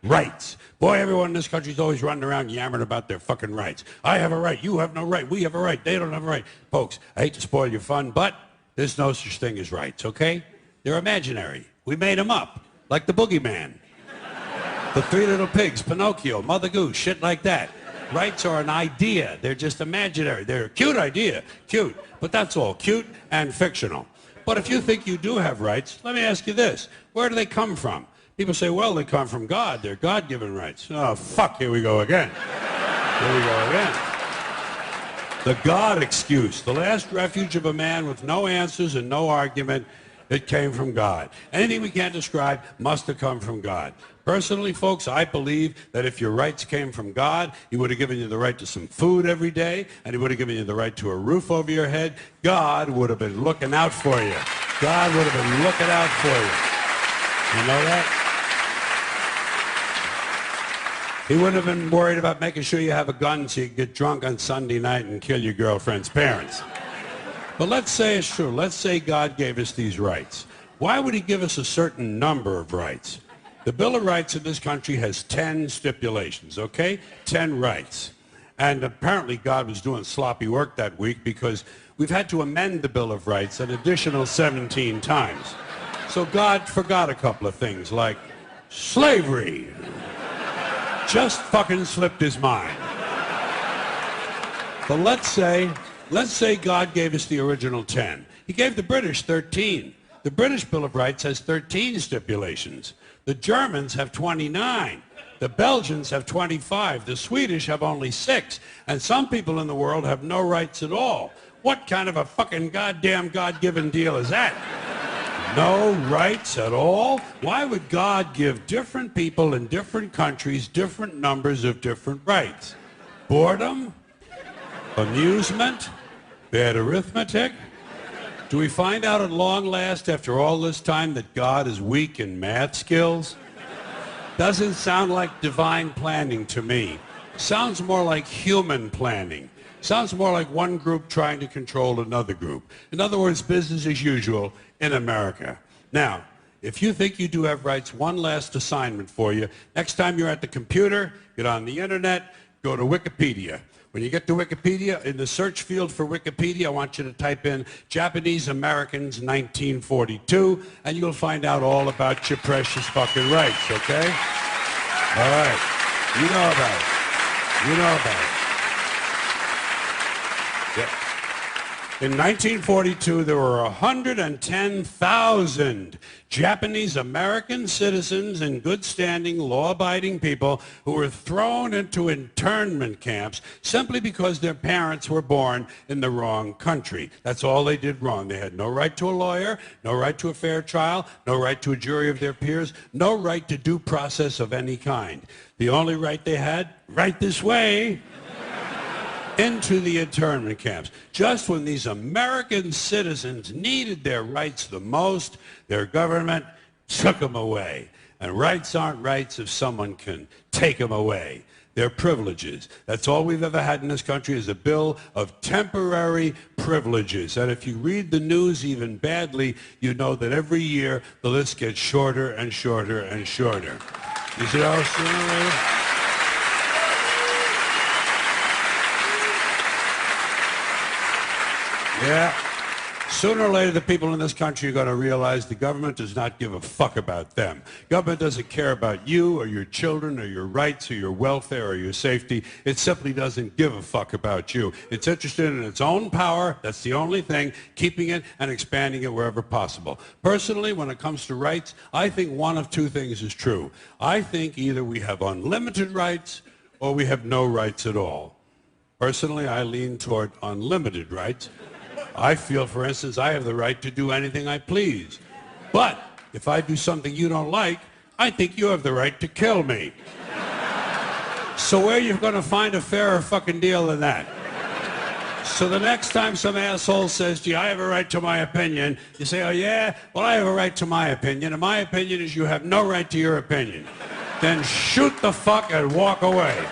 Rights. Boy, everyone in this country is always running around yammering about their fucking rights. I have a right. You have no right. We have a right. They don't have a right. Folks, I hate to spoil your fun, but there's no such thing as rights, okay? They're imaginary. We made them up, like the boogeyman. The Three Little Pigs, Pinocchio, Mother Goose, shit like that. Rights are an idea. They're just imaginary. They're a cute idea. Cute. But that's all. Cute and fictional. But if you think you do have rights, let me ask you this. Where do they come from? People say, well, they come from God. They're God-given rights. Oh, fuck, here we go again. Here we go again. The God excuse, the last refuge of a man with no answers and no argument. It came from God. Anything we can't describe must have come from God. Personally, folks, I believe that if your rights came from God, he would have given you the right to some food every day, and he would have given you the right to a roof over your head. God would have been looking out for you. God would have been looking out for you. You know that? He wouldn't have been worried about making sure you have a gun so you can get drunk on Sunday night and kill your girlfriend's parents. But let's say it's true. Let's say God gave us these rights. Why would he give us a certain number of rights? The Bill of Rights in this country has 10 stipulations, okay? 10 rights. And apparently God was doing sloppy work that week because we've had to amend the Bill of Rights an additional 17 times. So God forgot a couple of things like slavery. Just fucking slipped his mind. But let's say God gave us the original 10. He gave the British 13. The British Bill of Rights has 13 stipulations. The Germans have 29. The Belgians have 25. The Swedish have only 6. And some people in the world have no rights at all. What kind of a fucking goddamn God-given deal is that? No rights at all? Why would God give different people in different countries different numbers of different rights? Boredom? Amusement? Bad arithmetic? Do we find out at long last after all this time that God is weak in math skills? Doesn't sound like divine planning to me. Sounds more like human planning. Sounds more like one group trying to control another group. In other words, business as usual in America. Now, if you think you do have rights, one last assignment for you. Next time you're at the computer, get on the internet, go to Wikipedia. When you get to Wikipedia, in the search field for Wikipedia, I want you to type in Japanese Americans 1942, and you'll find out all about your precious fucking rights, okay? All right. You know about it. You know about it. Yeah. In 1942, there were 110,000 Japanese American citizens and good standing, law-abiding people who were thrown into internment camps simply because their parents were born in the wrong country. That's all they did wrong. They had no right to a lawyer, no right to a fair trial, no right to a jury of their peers, no right to due process of any kind. The only right they had, right this way, into the internment camps. Just when these American citizens needed their rights the most, their government took them away. And rights aren't rights if someone can take them away. They're privileges. That's all we've ever had in this country is a bill of temporary privileges. And if you read the news even badly, you know that every year the list gets shorter and shorter and shorter. You see how sooner or later? Yeah. Sooner or later, the people in this country are going to realize the government does not give a fuck about them. Government doesn't care about you or your children or your rights or your welfare or your safety. It simply doesn't give a fuck about you. It's interested in its own power. That's the only thing, keeping it and expanding it wherever possible. Personally, when it comes to rights, I think one of two things is true. I think either we have unlimited rights or we have no rights at all. Personally, I lean toward unlimited rights. I feel, for instance, I have the right to do anything I please. But if I do something you don't like, I think you have the right to kill me. So where are you going to find a fairer fucking deal than that? So the next time some asshole says, gee, I have a right to my opinion, you say, oh yeah? Well, I have a right to my opinion, and my opinion is you have no right to your opinion. Then shoot the fuck and walk away.